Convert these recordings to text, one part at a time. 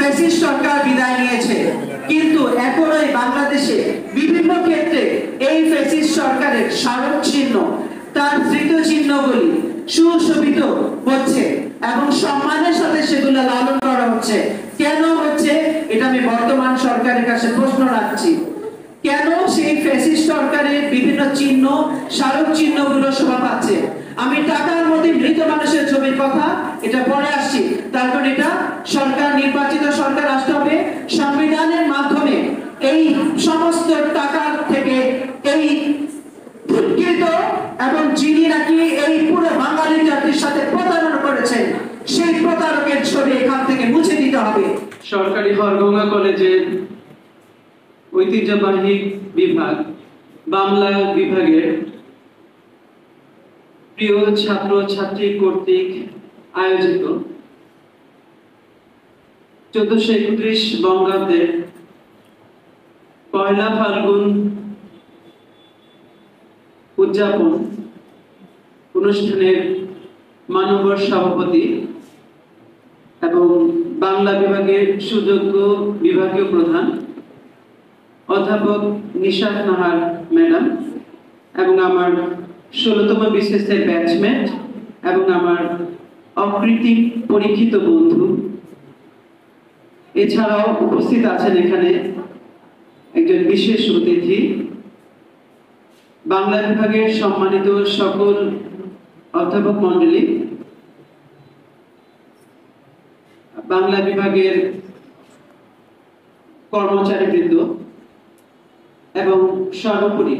Fascist সরকার বিদায় নিয়েছে, কিন্তু এখনো বাংলাদেশে বিভিন্ন ক্ষেত্রে এই ফ্যাসিস্ট সরকারের স্মারক চিহ্ন, তার স্মৃতিচিহ্নগুলি সুশোভিত হচ্ছে এবং সম্মানের সাথে সেগুলো লালন করা হচ্ছে। কেন হচ্ছে এটা আমি বর্তমান সরকারের কাছে প্রশ্ন রাখছি। কেন সেই ফ্যাসিস্ট সরকারের বিভিন্ন চিহ্ন, স্মারক চিহ্নগুলো শোভা পাচ্ছে? আমি টাকার মধ্যে মৃত মানুষের ছবির কথা এটা পরে আসছি। তারপর এটা সরকার, নির্বাচিত সরকার আসতে হবে, সংবিধানের মাধ্যমে এই সমস্ত টাকা থেকে এই ফুটকিত এবং যিনি নাকি এই পুরো বাঙালি জাতির সাথে প্রতারণা করেছেন সেই প্রতারকের ছবি এখান থেকে মুছে দিতে হবে। সরকারি হরগঙ্গা কলেজের ঐতিহ্যবাহী বিভাগ বাংলা বিভাগের প্রিয় ছাত্র ছাত্রী কর্তৃক আয়োজিত 1431 বঙ্গাব্দের পয়লা ফাল্গুন উদযাপন অনুষ্ঠানের মানবর সভাপতি এবং বাংলা বিভাগের সুযোগ্য বিভাগীয় প্রধান অধ্যাপক নিশাত নাহার ম্যাডাম এবং আমার 16তম বিসিএসের ব্যাচমেট এবং আমার অকৃত্রিম পরীক্ষিত বন্ধু, এছাড়াও উপস্থিত আছেন এখানে একজন বিশেষ অতিথি, বাংলা বিভাগের সম্মানিত সকল অধ্যাপক মণ্ডলী, বাংলা বিভাগের কর্মচারীবৃন্দ এবং সর্বোপরি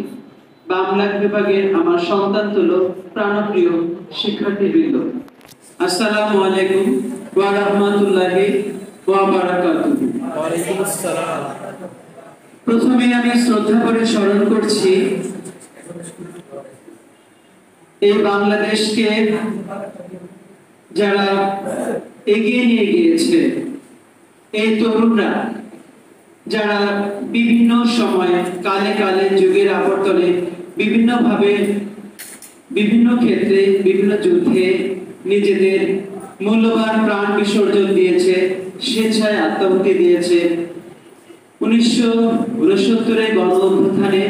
বাংলা বিভাগের আমার সন্তানতুল্য প্রাণপ্রিয় শিক্ষার্থীবৃন্দ, আসসালামু আলাইকুম ওয়া রাহমাতুল্লাহি ওয়া বারাকাতুহু। ওয়ালাইকুম আসসালাম। প্রথমে আমি শ্রদ্ধা করে স্মরণ করছি এই বাংলাদেশকে যারা এগিয়ে নিয়ে গিয়েছে, এই তরুণরা যারা বিভিন্ন সময়ে কালে কালে যুগের আবর্তনে বিভিন্নভাবে বিভিন্ন ক্ষেত্রে বিভিন্ন যুদ্ধে নিজেদের মূল্যবান প্রাণ বিসর্জন দিয়েছে, স্বেচ্ছায় আত্মাহুতি দিয়েছে। 1969 গণ অভ্যুত্থানে,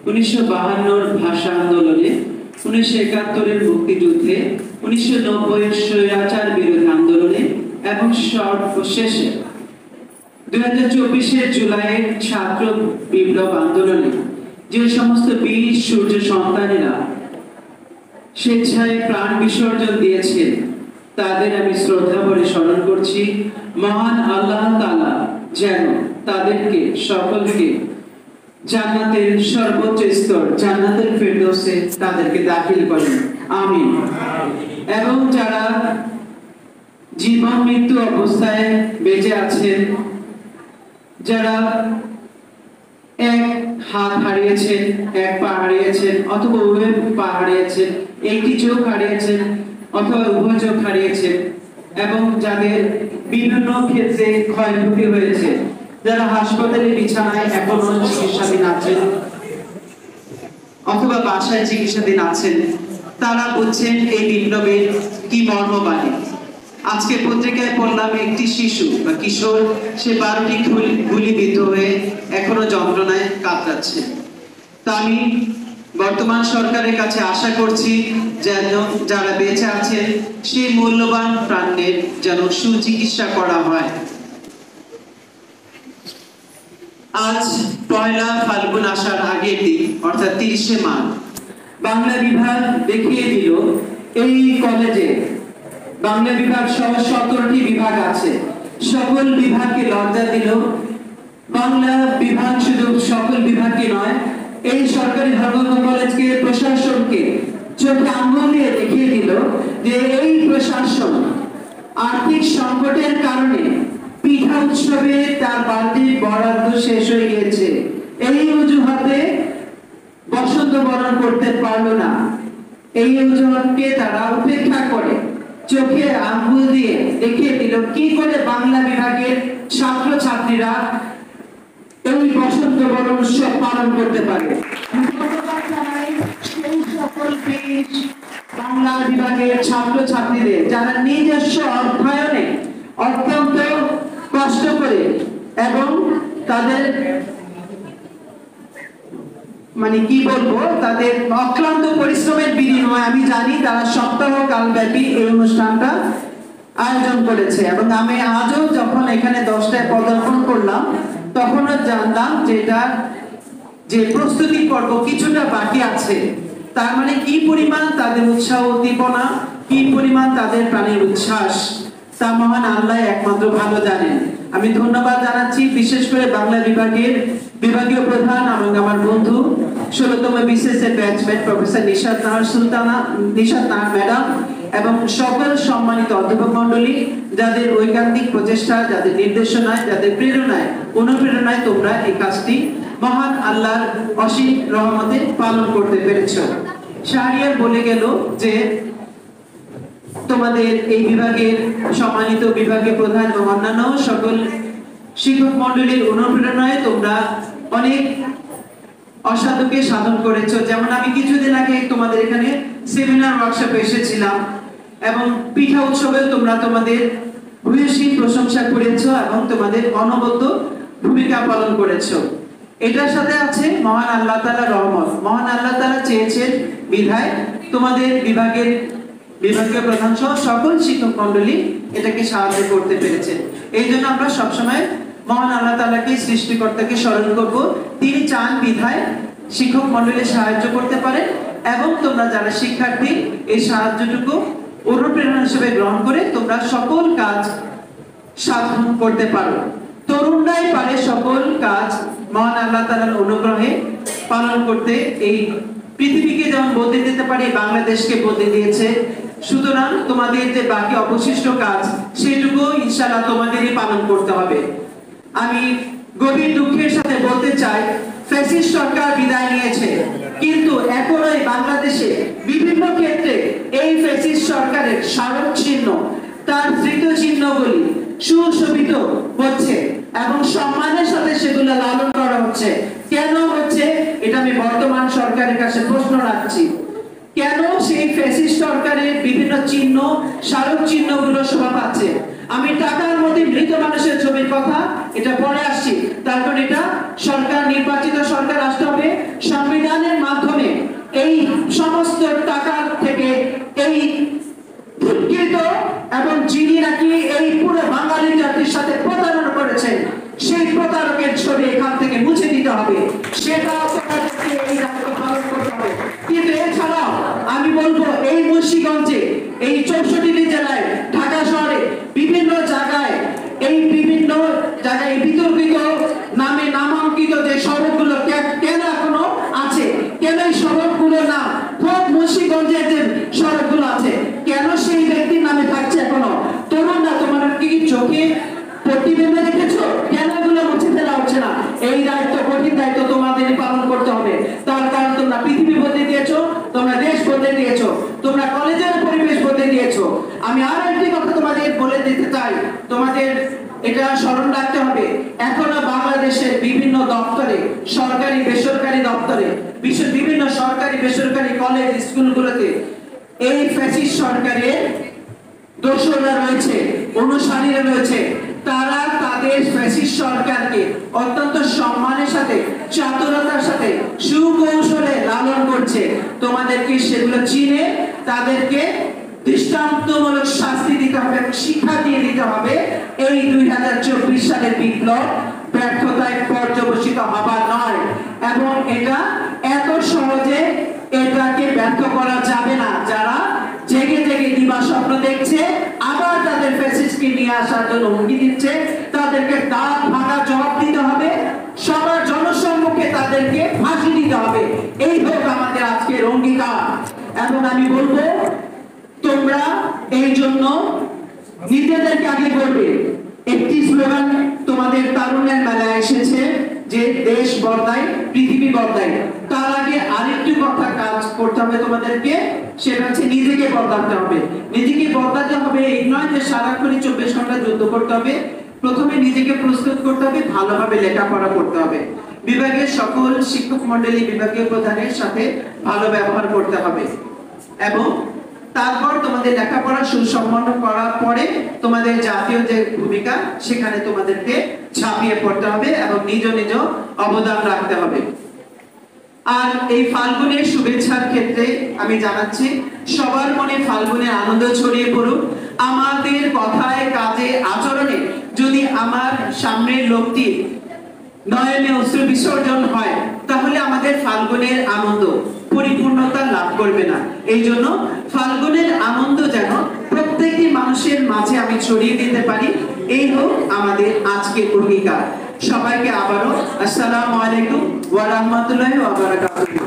1952 ভাষা আন্দোলনে, 1971 মুক্তিযুদ্ধে, 1990 স্বৈরাচার বিরোধী আন্দোলনে এবং সর্বশেষে 2024 জুলাইয়ের ছাত্র বিপ্লব আন্দোলনে যে সমস্ত বীর সূর্য সন্তানেরা স্বেচ্ছায় প্রাণ বিসর্জন দিয়েছেন তাদের আমি শ্রদ্ধা ভরে স্মরণ করছি। মহান আল্লাহ তাআলা যেন তাদেরকে সকলকে জান্নাতের সর্বোচ্চ স্তর জান্নাতুল ফেরদৌসে তাদেরকে দাখিল করেন, আমিন। এবং যারা জীবন মৃত্যু অবস্থায় বেঁচে আছেন, যারা এক হাত হারিয়েছেন, এক পা হারিয়েছেন, অথবা উভয় পা হারিয়েছেন, একটি চোখ হারিয়েছেন অথবা উভয় চোখ হারিয়েছেন, এবং যাদের বিভিন্ন ক্ষেত্রে ক্ষয়ক্ষতি হয়েছে, যারা হাসপাতালে বিছানায় এখনো চিকিৎসাধীন আছেন অথবা বাসায় চিকিৎসাধীন আছেন, তারা বুঝছেন এই বিপ্লবের কি মর্মবাণী। আজকে পত্রিকায় পড়লাম একটি শিশু বা কিশোর, সে 12টি গুলিবিদ্ধ হয়ে এখনো যন্ত্রণায় কাতরাচ্ছে। তা আমি বর্তমান সরকারের কাছে আশা করছি যেন যারা বেঁচে আছেন সেই মূল্যবান প্রাণের যেন সুচিকিৎসা করা হয়। আজ পয়লা ফাল্গুন আসার আগের দিন অর্থাৎ 30শে মার্চ বাংলা বিভাগ দেখিয়ে দিল এই কলেজে বাংলা বিভাগ সহ 17টি বিভাগ আছে, সকল বিভাগকে লজ্জা দিল। বাংলা বিভাগ শুধু সকল বিভাগকে নয়, এই সরকারি হরগঙ্গা কলেজকে, প্রশাসনকে চোখে আঙুল দিয়ে দেখিয়ে দিল যে এই প্রশাসন আর্থিক সংকটের কারণে পিঠা উৎসবে তার বাড়তির বরাদ্দ শেষ হয়ে গিয়েছে, এই অজুহাতে বসন্ত বরণ করতে পারলো না। এই অজুহাতকে তারা উপেক্ষা করে চোখে আঙ্গুল দিয়ে দেখিয়ে দিল কি করে বাংলা বিভাগের ছাত্র ছাত্রীরা এই বসন্ত বরণ উৎসব পালন করতে পারে। সেই সকল বাংলা বিভাগের ছাত্র ছাত্রীদের যারা নিজস্ব অধ্যয়নে অত্যন্ত কষ্ট করে এবং তাদের মানে কি বলবো, তাদের অক্লান্ত পরিশ্রমের বিনিময়ে আমি জানি তারা সপ্তাহ কালব্যাপী এই অনুষ্ঠানটা আয়োজন করেছে। এবং আমি আজও যখন এখানে 10টায় পদার্পণ করলাম তখনও জানলাম যে এটা যে প্রস্তুতি পর্ব কিছুটা বাকি আছে। তার মানে কি পরিমাণ তাদের উৎসাহ উদ্দীপনা, কি পরিমাণ তাদের প্রাণের উচ্ছ্বাস, তা মহান আল্লাহ একমাত্র ভালো জানেন। আমি ধন্যবাদ জানাচ্ছি বিশেষ করে বাংলা বিভাগের বিভাগীয় প্রধান এবং আমার বন্ধু 16তম বিসিএস এর batchmate professor Nishat Nahar madam এবং সকল সম্মানিত অধ্যাপক মণ্ডলী, যাদের ঐকান্তিক প্রচেষ্টা, যাদের নির্দেশনায়, যাদের প্রেরণায়, অনুপ্রেরণায় তোমরা এই কাজটি মহান আল্লাহর অসীম রহমতে পালন করতে পেরেছো। শাহরিয়ার বলে গেল যে তোমাদের এই বিভাগের সম্মানিত বিভাগীয় প্রধান এবং অন্যান্য সকল শিক্ষক মণ্ডলীর অনুপ্রেরণায় তোমরা অনেক অসাধ্যকে সাধন করেছো। যেমন আমি কিছুদিন আগে তোমাদের এখানে সেমিনার ওয়ার্কশপে এসেছিলাম এবং পিঠা উৎসবে তোমরা তোমাদের ভূয়সী প্রশংসা করেছো এবং তোমাদের অনবদ্য ভূমিকা পালন করেছো। এটার সাথে আছে মহান আল্লাহ তাআলার রহমত। মহান আল্লাহ তাআলা চেয়েছেন বিধায় তোমাদের বিভাগীয় প্রধান সহ সকল শিক্ষক মণ্ডলী এটাকে সাহায্য করতে পেরেছেন। এই জন্য আমরা সবসময় মহান আল্লাহ তাআলাকে, সৃষ্টিকর্তাকে স্মরণ করব। তিনি চান বিধায় শিক্ষক মণ্ডলী সাহায্য করতে পারে এবং তোমরা যারা শিক্ষার্থী এই সাহায্যটুকু অনুপ্রেরণা হিসেবে গ্রহণ করে তোমরা সকল কাজ সাধন করতে পারো। তরুণরাই পারে সকল কাজ মহান আল্লাহ তাআলার অনুগ্রহে পালন করতে। এই পৃথিবীকে যেমন বদলে দিতে পারে, বাংলাদেশকে বদলে দিয়েছে। সুতরাং তোমাদের যে বাকি অবশিষ্ট কাজ সেটুকু ইনশাআল্লাহ তোমাদেরই পালন করতে হবে। আমি গভীর দুঃখের সাথে বলতে চাই, ফ্যাসিস্ট সরকার বিদায় নিয়েছে, কিন্তু এখনো বাংলাদেশে বিভিন্ন ক্ষেত্রে এই ফ্যাসিস্ট সরকারের স্মারক চিহ্ন, তার স্মৃতিচিহ্নগুলি সুশোভিত হচ্ছে এবং সম্মানের সাথে সেগুলো লালন করা হচ্ছে। কেন হচ্ছে এটা আমি বর্তমান সরকারের কাছে প্রশ্ন রাখছি। কেন সেই ফ্যাসিস্ট সরকারের বিভিন্ন চিহ্ন, স্মারক চিহ্নগুলো শোভা পাচ্ছে? আমি টাকার মধ্যে মৃত মানুষের ছবির কথা এটা পরে আসছি। তারপর এটা সরকার, নির্বাচিত সরকার আসতে হবে, সংবিধানের মাধ্যমে এই সমস্ত টাকা থেকে এই এবং যিনি নাকি এই পুরো বাঙালি জাতির সাথে প্রতারণা করেছেন সেই প্রতারকের ছবি এখান থেকে মুছে দিতে হবে। সেটা এই দায়িত্ব পালন করতে হবে। কিন্তু এছাড়াও আমি বলবো এই মুন্সিগঞ্জে, এই 64টি জেলায়, ঢাকা শহরে বিভিন্ন জায়গায় বিতর্কিত নামে নামাঙ্কিত যে সড়কগুলো কেন এখনো আছে, কেন এই সড়কগুলো না খুব মুন্সিগঞ্জের যে সড়কগুলো আছে কেন সেই ব্যক্তির নামে থাকছে এখনো? তরুণরা তোমরা কি চোখে প্রতিবিম্বে দেখেছো? কেন এগুলো মুছে ফেলা হচ্ছে না? এই দায়িত্ব, কঠিন দায়িত্ব তোমাদের পালন করতে হবে। তার কারণ তোমরা পৃথিবী বদলে দিয়েছো, তোমরা দেশ বদলে দিয়েছো, তোমরা কলেজের পরিবেশ বদলে দিয়েছো। আমি আর একটি কথা তোমাদের বলে দিতে চাই, তোমাদের এটা স্মরণ রাখতে হবে, এখনো বাংলাদেশের বিভিন্ন দপ্তরে, সরকারি বেসরকারি দপ্তরে, বিভিন্ন সরকারি বেসরকারি কলেজ স্কুলগুলোতে এই ফ্যাসিস্ট সরকারের দোসররা রয়েছে, অনুসারীরা রয়েছে। তারা তাদের ফ্যাসিস্ট সরকারকে অত্যন্ত সম্মানের সাথে, চাতুরতার সাথে, সুকৌশলে লালন করছে। তোমাদেরকে সেগুলো চিনে তাদেরকে দৃষ্টান্তমূলক শাস্তি দিতে হবে, শিক্ষা দিয়ে দিতে হবে। এই 2024 সালের বিপ্লব ব্যর্থতায় পর্যবসিত হবার নয় এবং এটা এত সহজে এটাকে ব্যর্থ করা যাবে না। যারা জেগে জেগে দিবা স্বপ্ন দেখছে, আবার তাদের ফ্যাসিস্টকে নিয়ে আসার জন্য হুমকি দিচ্ছে, তাদেরকে দাঁত ভাঙা জবাব দিতে হবে, সবার জনসম্মুখে তাদেরকে ফাঁসি দিতে হবে। এই হোক আমাদের আজকের অঙ্গীকার। এবং আমি বলবো তোমরা এই জন্য নিজেদেরকে আগে করবে। একটি স্লোগান তোমাদের তারুণ্যের মেলায় এসেছে যে দেশ বদলায়, পৃথিবী বদলায়। তার আগে আরেকটি কথা কাজ করতে হবে তোমাদেরকে, সেটা হচ্ছে নিজেকে বদলাতে হবে। নিজেকে বদলাতে হবে এই নয় যে সারাক্ষণই 24 ঘন্টা যুদ্ধ করতে হবে। প্রথমে নিজেকে প্রস্তুত করতে হবে, ভালোভাবে লেখাপড়া করতে হবে, বিভাগের সকল শিক্ষক মণ্ডলী, বিভাগীয় প্রধানের সাথে ভালো ব্যবহার করতে হবে এবং তারপর তোমাদের লেখাপড়া সুসম্পন্ন করার পরে তোমাদের জাতীয় যে ভূমিকা সেখানে তোমাদেরকে ঝাঁপিয়ে পড়তে হবে এবং নিজ নিজ অবদান রাখতে হবে। আর এই ফাল্গুনের শুভেচ্ছার ক্ষেত্রে আমি জানাচ্ছি সবার মনে ফাল্গুনের আনন্দ ছড়িয়ে পড়ুক। আমাদের কথায় কাজে আচরণে যদি আমার সামনের লোকটি নয়নে অশ্রু বিসর্জন হয় তাহলে আমাদের ফাল্গুনের আনন্দ পরিপূর্ণতা লাভ করবে না। এই জন্য ফাল্গুনের আনন্দ যেন প্রত্যেকটি মানুষের মাঝে আমি ছড়িয়ে দিতে পারি, এই হোক আমাদের আজকের অঙ্গীকার। সবাইকে আবারও আসসালামু আলাইকুম ওয়া রাহমাতুল্লাহি ওয়া বারাকাতুহু।